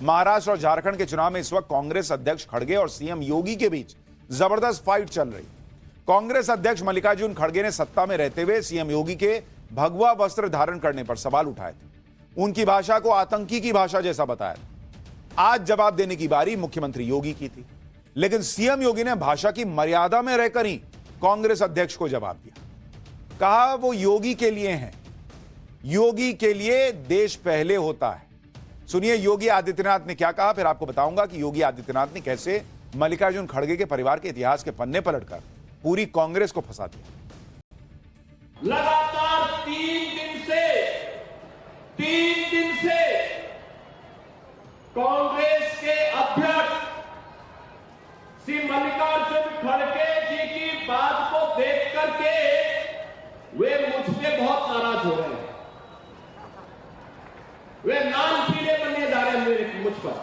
महाराष्ट्र और झारखंड के चुनाव में इस वक्त कांग्रेस अध्यक्ष खड़गे और सीएम योगी के बीच जबरदस्त फाइट चल रही। कांग्रेस अध्यक्ष मल्लिकार्जुन खड़गे ने सत्ता में रहते हुए सीएम योगी के भगवा वस्त्र धारण करने पर सवाल उठाए थे। उनकी भाषा को आतंकी की भाषा जैसा बताया था। आज जवाब देने की बारी मुख्यमंत्री योगी की थी, लेकिन सीएम योगी ने भाषा की मर्यादा में रहकर ही कांग्रेस अध्यक्ष को जवाब दिया। कहा वो योगी के लिए हैं, योगी के लिए देश पहले होता है। सुनिए योगी आदित्यनाथ ने क्या कहा, फिर आपको बताऊंगा कि योगी आदित्यनाथ ने कैसे मल्लिकार्जुन खड़गे के परिवार के इतिहास के पन्ने पलटकर पूरी कांग्रेस को फंसा दिया। लगातार 3 दिन से कांग्रेस के अध्यक्ष श्री मल्लिकार्जुन खड़गे जी की बात को देख करके वे मुझसे बहुत नाराज हो रहे हैं। वे नाम पीले बनने जा रहे हैं मेरे मुझ पर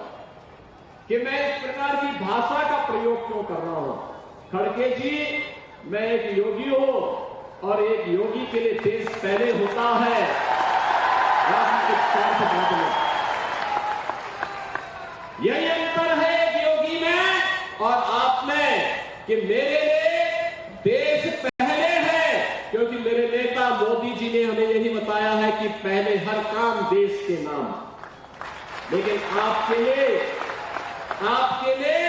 कि मैं इस प्रकार की भाषा का प्रयोग क्यों कर रहा हूं। खड़गे जी, मैं एक योगी हूं और एक योगी के लिए देश पहले होता है। यही अंतर है एक योगी में और आप में कि मेरे लिए देश पहले है, क्योंकि मेरे नेता मोदी जी ने हमें यही बताया है कि पहले हर काम देश के नाम। लेकिन आपके लिए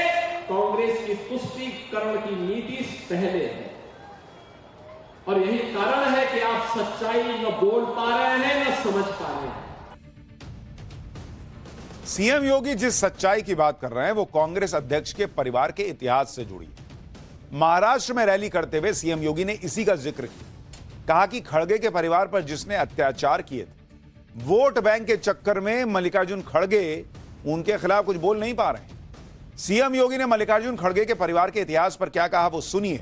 कांग्रेस की तुष्टीकरण की नीति पहले है और यही कारण है कि आप सच्चाई न बोल पा रहे हैं न समझ पा रहे हैं। सीएम योगी जिस सच्चाई की बात कर रहे हैं वो कांग्रेस अध्यक्ष के परिवार के इतिहास से जुड़ी है। महाराष्ट्र में रैली करते हुए सीएम योगी ने इसी का जिक्र किया। कहा कि खड़गे के परिवार पर जिसने अत्याचार किए थे, वोट बैंक के चक्कर में मल्लिकार्जुन खड़गे उनके खिलाफ कुछ बोल नहीं पा रहे। सीएम योगी ने मल्लिकार्जुन खड़गे के परिवार के इतिहास पर क्या कहा वो सुनिए,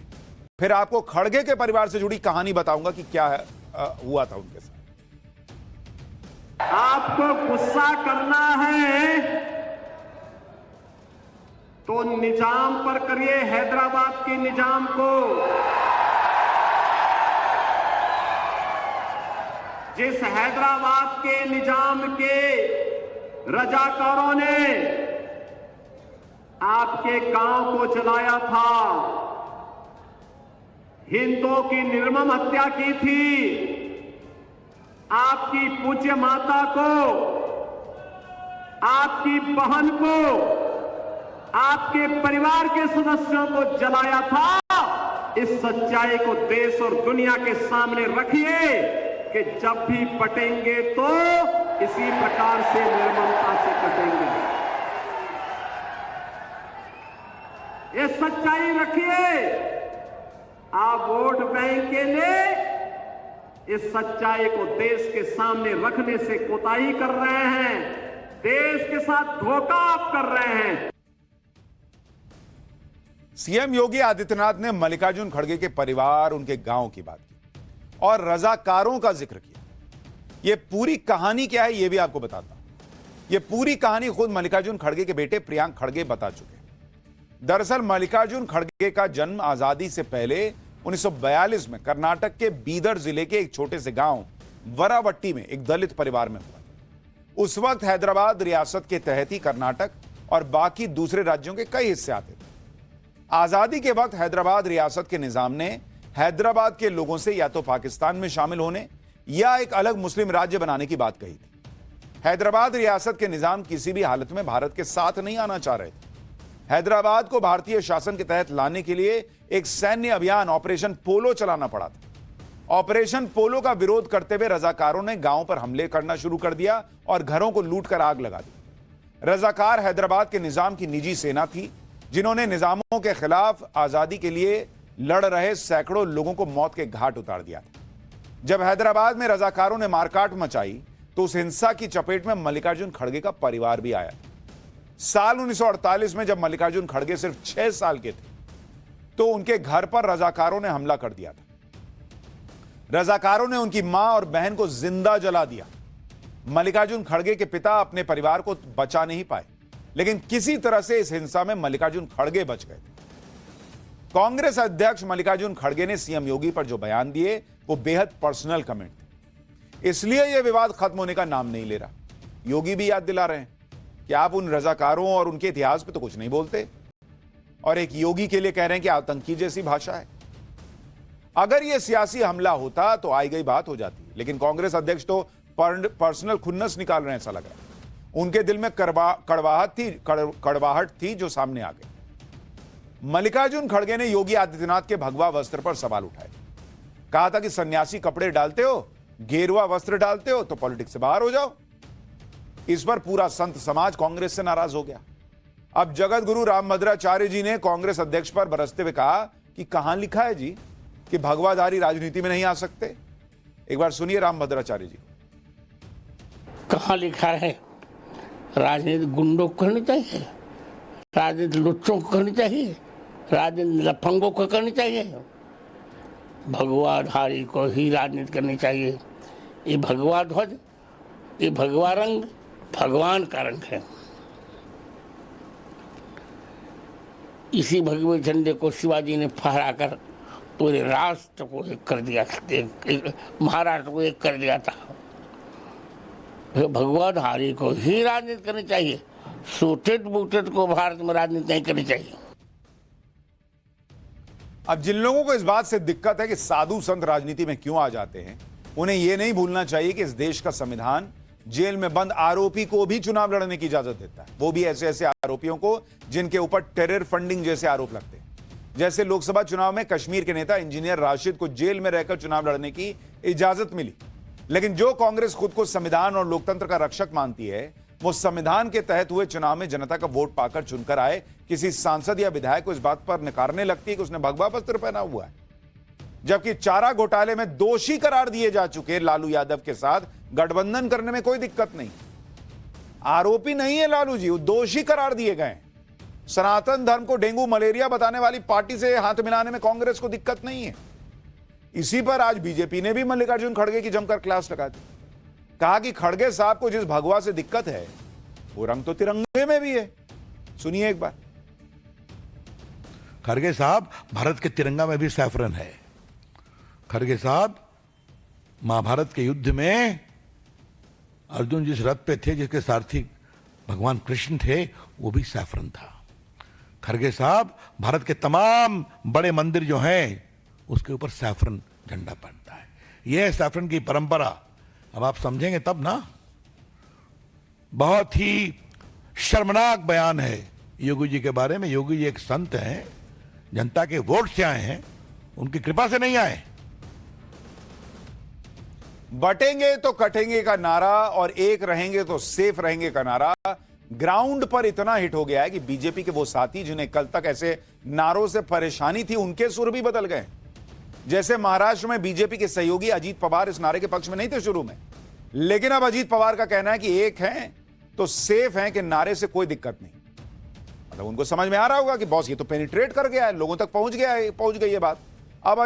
फिर आपको खड़गे के परिवार से जुड़ी कहानी बताऊंगा कि क्या हुआ था उनके साथ। आपको गुस्सा करना है तो निजाम पर करिए, हैदराबाद के निजाम को। जिस हैदराबाद के निजाम के रजाकारों ने आपके गांव को जलाया था, हिंदुओं की निर्मम हत्या की थी, आपकी पूज्य माता को, आपकी बहन को, आपके परिवार के सदस्यों को जलाया था। इस सच्चाई को देश और दुनिया के सामने रखिए कि जब भी पटेंगे तो इसी प्रकार से निर्ममता से कटेंगे। ये सच्चाई रखिए। आप वोट बैंक के लिए इस सच्चाई को देश के सामने रखने से कोताही कर रहे हैं, देश के साथ धोखा आप कर रहे हैं। सीएम योगी आदित्यनाथ ने मल्लिकार्जुन खड़गे के परिवार, उनके गांव की बात की और रजाकारों का जिक्र किया। यह पूरी कहानी क्या है यह भी आपको बताता हूं। यह पूरी कहानी खुद मल्लिकार्जुन खड़गे के बेटे प्रियांक खड़गे बता चुके हैं। दरअसल मल्लिकार्जुन खड़गे का जन्म आजादी से पहले 1942 में कर्नाटक के बीदर जिले के एक छोटे से गांव वरावट्टी में एक दलित परिवार में हुआ। उस वक्त हैदराबाद रियासत के तहत ही कर्नाटक और बाकी दूसरे राज्यों के कई हिस्से आते थे। आजादी के वक्त हैदराबाद रियासत के निजाम ने हैदराबाद के लोगों से या तो पाकिस्तान में शामिल होने या एक अलग मुस्लिम राज्य बनाने की बात कही थी। हैदराबाद रियासत के निजाम किसी भी हालत में भारत के साथ नहीं आना चाह रहे थे। हैदराबाद को भारतीय शासन के तहत लाने के लिए एक सैन्य अभियान ऑपरेशन पोलो चलाना पड़ा था। ऑपरेशन पोलो का विरोध करते हुए रजाकारों ने गांव पर हमले करना शुरू कर दिया और घरों को लूटकर आग लगा दी। रजाकार हैदराबाद के निजाम की निजी सेना थी जिन्होंने निजामों के खिलाफ आजादी के लिए लड़ रहे सैकड़ों लोगों को मौत के घाट उतार दिया था। जब हैदराबाद में रजाकारों ने मारकाट मचाई तो उस हिंसा की चपेट में मल्लिकार्जुन खड़गे का परिवार भी आया। साल 1948 में जब मल्लिकार्जुन खड़गे सिर्फ 6 साल के थे तो उनके घर पर रजाकारों ने हमला कर दिया था। रजाकारों ने उनकी मां और बहन को जिंदा जला दिया। मल्लिकार्जुन खड़गे के पिता अपने परिवार को बचा नहीं पाए, लेकिन किसी तरह से इस हिंसा में मल्लिकार्जुन खड़गे बच गए। कांग्रेस अध्यक्ष मल्लिकार्जुन खड़गे ने सीएम योगी पर जो बयान दिए वो बेहद पर्सनल कमेंट थे, इसलिए यह विवाद खत्म होने का नाम नहीं ले रहा। योगी भी याद दिला रहे हैं कि आप उन रजाकारों और उनके इतिहास पे तो कुछ नहीं बोलते और एक योगी के लिए कह रहे हैं कि आतंकी जैसी भाषा है। अगर यह सियासी हमला होता तो आई गई बात हो जाती, लेकिन कांग्रेस अध्यक्ष तो पर्सनल खुन्नस निकाल रहे हैं, ऐसा लग रहा है। उनके दिल में कड़वाहट थी जो सामने आ गई। मल्लिकार्जुन खड़गे ने योगी आदित्यनाथ के भगवा वस्त्र पर सवाल उठाए। कहा था कि सन्यासी कपड़े डालते हो, गेरुआ वस्त्र डालते हो तो पॉलिटिक्स से बाहर हो जाओ। इस पर पूरा संत समाज कांग्रेस से नाराज हो गया। अब जगत गुरु रामभद्राचार्य जी ने कांग्रेस अध्यक्ष पर बरसते हुए कहा कि कहां लिखा है जी कि भगवाधारी राजनीति में नहीं आ सकते। एक बार सुनिए रामभद्राचार्य जी। कहां लिखा है? राजनीति गुंडों को करनी चाहिए, राजनीति लुच्चों को करनी चाहिए, राजनीति लफंगों को करनी चाहिए। भगवाधारी को ही राजनीति करनी चाहिए। ये भगवा ध्वज, ये भगवा रंग भगवान का रंग है। इसी भगवे झंडे को शिवाजी ने फहराकर पूरे राष्ट्र को एक कर दिया, महाराष्ट्र को एक कर दिया था। भगवाधारी को ही राजनीति करनी चाहिए, सूटेड बूटेड को भारत में राजनीति नहीं करनी चाहिए। अब जिन लोगों को इस बात से दिक्कत है कि साधु संत राजनीति में क्यों आ जाते हैं, उन्हें यह नहीं भूलना चाहिए कि इस देश का संविधान जेल में बंद आरोपी को भी चुनाव लड़ने की इजाजत देता है, वो भी ऐसे ऐसे आरोपियों को जिनके ऊपर टेरर फंडिंग जैसे आरोप लगते हैं। जैसे लोकसभा चुनाव में कश्मीर के नेता इंजीनियर राशिद को जेल में रहकर चुनाव लड़ने की इजाजत मिली। लेकिन जो कांग्रेस खुद को संविधान और लोकतंत्र का रक्षक मानती है, वो संविधान के तहत हुए चुनाव में जनता का वोट पाकर चुनकर आए किसी सांसद या विधायक को इस बात पर नकारने लगती है कि उसने भगवा वस्त्र पहना हुआ है। जबकि चारा घोटाले में दोषी करार दिए जा चुके लालू यादव के साथ गठबंधन करने में कोई दिक्कत नहीं। आरोपी नहीं है लालू जी, वो दोषी करार दिए गए। सनातन धर्म को डेंगू मलेरिया बताने वाली पार्टी से हाथ मिलाने में कांग्रेस को दिक्कत नहीं है। इसी पर आज बीजेपी ने भी मल्लिकार्जुन खड़गे की जमकर क्लास लगा दी। कहा कि खड़गे साहब को जिस भगवा से दिक्कत है वो रंग तो तिरंगे में भी है। सुनिए एक बार। खड़गे साहब, भारत के तिरंगा में भी सैफरन है। खड़गे साहब, महाभारत के युद्ध में अर्जुन जिस रथ पे थे, जिसके सारथी भगवान कृष्ण थे, वो भी सैफरन था। खड़गे साहब, भारत के तमाम बड़े मंदिर जो हैं उसके ऊपर सैफरन झंडा बनता है। यह है सैफरन की परंपरा। अब आप समझेंगे तब ना। बहुत ही शर्मनाक बयान है योगी जी के बारे में। योगी जी एक संत हैं, जनता के वोट से आए हैं, उनकी कृपा से नहीं आए। बटेंगे तो कटेंगे का नारा और एक रहेंगे तो सेफ रहेंगे का नारा ग्राउंड पर इतना हिट हो गया है कि बीजेपी के वो साथी जिन्हें कल तक ऐसे नारों से परेशानी थी, उनके सुर भी बदल गए। जैसे महाराष्ट्र में बीजेपी के सहयोगी अजीत पवार इस नारे के पक्ष में नहीं थे शुरू में, लेकिन अब अजीत पवार का कहना है कि एक हैं तो सेफ हैं, कि नारे से कोई दिक्कत नहीं। मतलब उनको समझ में आ रहा होगा कि बॉस ये तो पेनिट्रेट कर गया है, लोगों तक पहुंच गई ये बात। अब